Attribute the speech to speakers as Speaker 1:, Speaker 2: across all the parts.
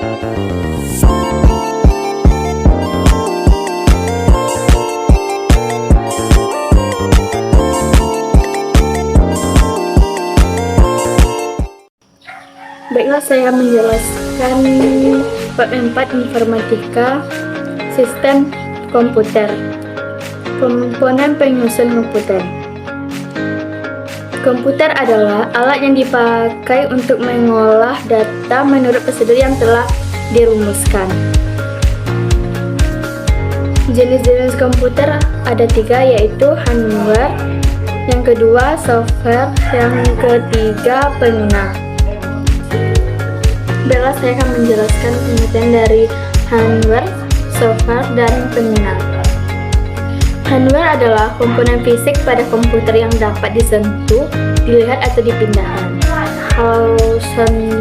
Speaker 1: Baiklah, saya menjelaskan bab 4 informatika sistem komputer. Komponen penyusun komputer. Komputer adalah alat yang dipakai untuk mengolah data menurut prosedur yang telah dirumuskan. Jenis-jenis komputer ada 3, yaitu hardware, yang kedua software, yang ketiga pengguna. Baiklah, saya akan menjelaskan pengertian dari hardware, software, dan pengguna. Hardware adalah komponen fisik pada komputer yang dapat disentuh, dilihat, atau dipindahkan. Kalau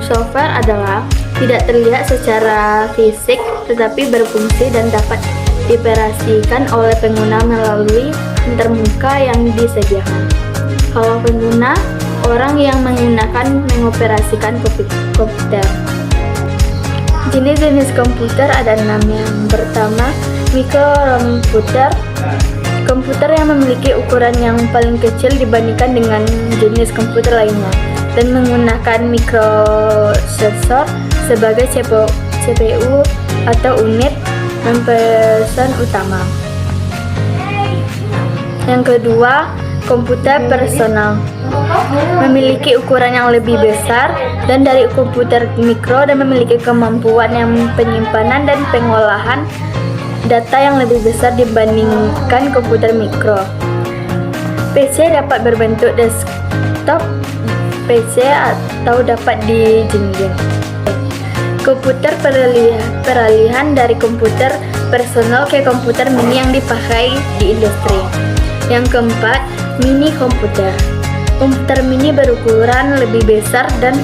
Speaker 1: software adalah tidak terlihat secara fisik, tetapi berfungsi dan dapat dioperasikan oleh pengguna melalui antarmuka yang disediakan. Kalau pengguna, orang yang mengoperasikan komputer. Jenis-jenis komputer ada 6. Yang pertama, mikrokomputer. Komputer yang memiliki ukuran yang paling kecil dibandingkan dengan jenis komputer lainnya dan menggunakan mikroprosesor sebagai CPU atau unit mempesan utama. Yang kedua, komputer personal. Memiliki ukuran yang lebih besar dan dari komputer mikro dan memiliki kemampuan yang penyimpanan dan pengolahan data yang lebih besar dibandingkan komputer mikro. PC dapat berbentuk desktop PC atau dapat dijinjing. Komputer peralihan dari komputer personal ke komputer mini yang dipakai di industri. Yang keempat, mini komputer. Komputer mini berukuran lebih besar dan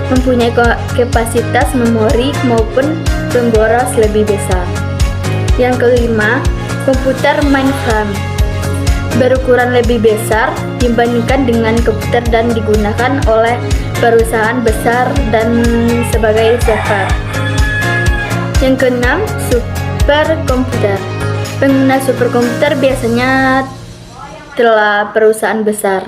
Speaker 1: mempunyai kapasitas memori maupun pemboros lebih besar. Yang kelima, komputer mainframe. Berukuran lebih besar dibandingkan dengan komputer dan digunakan oleh perusahaan besar dan sebagai server. Yang keenam, superkomputer. Pengguna superkomputer biasanya adalah perusahaan besar.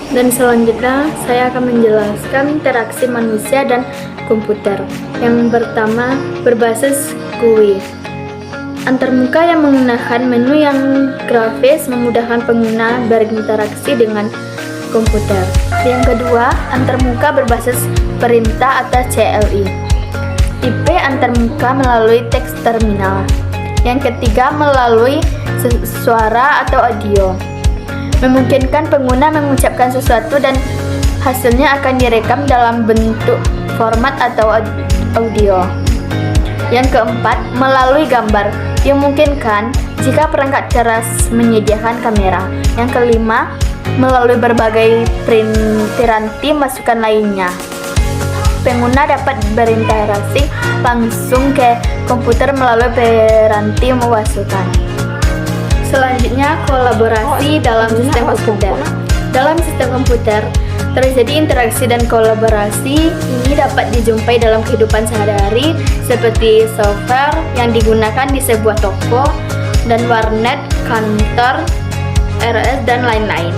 Speaker 1: Dan selanjutnya saya akan menjelaskan interaksi manusia dan komputer. Yang pertama, berbasis GUI. Antarmuka yang menggunakan menu yang grafis memudahkan pengguna berinteraksi dengan komputer. Yang kedua, antarmuka berbasis perintah atau CLI. IP antarmuka melalui teks terminal. Yang ketiga, melalui suara atau audio. Memungkinkan pengguna mengucapkan sesuatu dan hasilnya akan direkam dalam bentuk format atau audio. Yang keempat, melalui gambar. Dimungkinkan jika perangkat keras menyediakan kamera. Yang kelima, melalui berbagai piranti masukan lainnya. Pengguna dapat berinteraksi langsung ke komputer melalui piranti masukan. Selanjutnya, kolaborasi dalam sistem komputer. Dalam sistem komputer, terjadi interaksi dan kolaborasi ini dapat dijumpai dalam kehidupan sehari-hari seperti software yang digunakan di sebuah toko dan warnet, kantor, RS, dan lain-lain.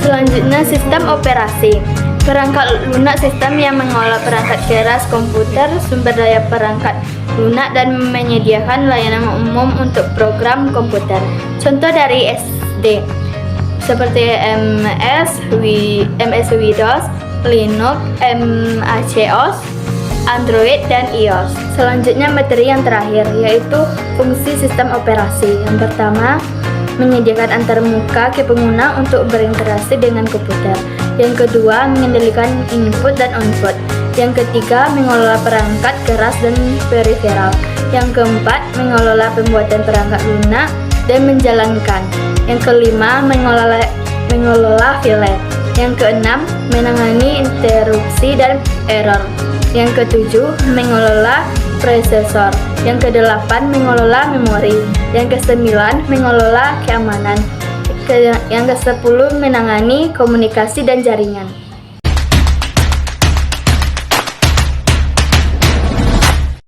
Speaker 1: Selanjutnya, sistem operasi. Perangkat lunak sistem yang mengolah perangkat keras komputer, sumber daya perangkat lunak dan menyediakan layanan umum untuk program komputer. Contoh dari SD seperti MS Windows, Linux, MacOS, Android, dan iOS. Selanjutnya, materi yang terakhir yaitu fungsi sistem operasi. Yang pertama, menyediakan antarmuka ke pengguna untuk berinteraksi dengan komputer. Yang kedua, mengendalikan input dan output. Yang ketiga, mengelola perangkat keras dan peripheral. Yang keempat, mengelola pembuatan perangkat lunak dan menjalankan. Yang kelima, mengelola file. Yang keenam, menangani interupsi dan error. Yang ketujuh, mengelola prosesor. Yang kedelapan, mengelola memori. Yang kesembilan, mengelola keamanan. Yang ke-10, menangani komunikasi dan jaringan.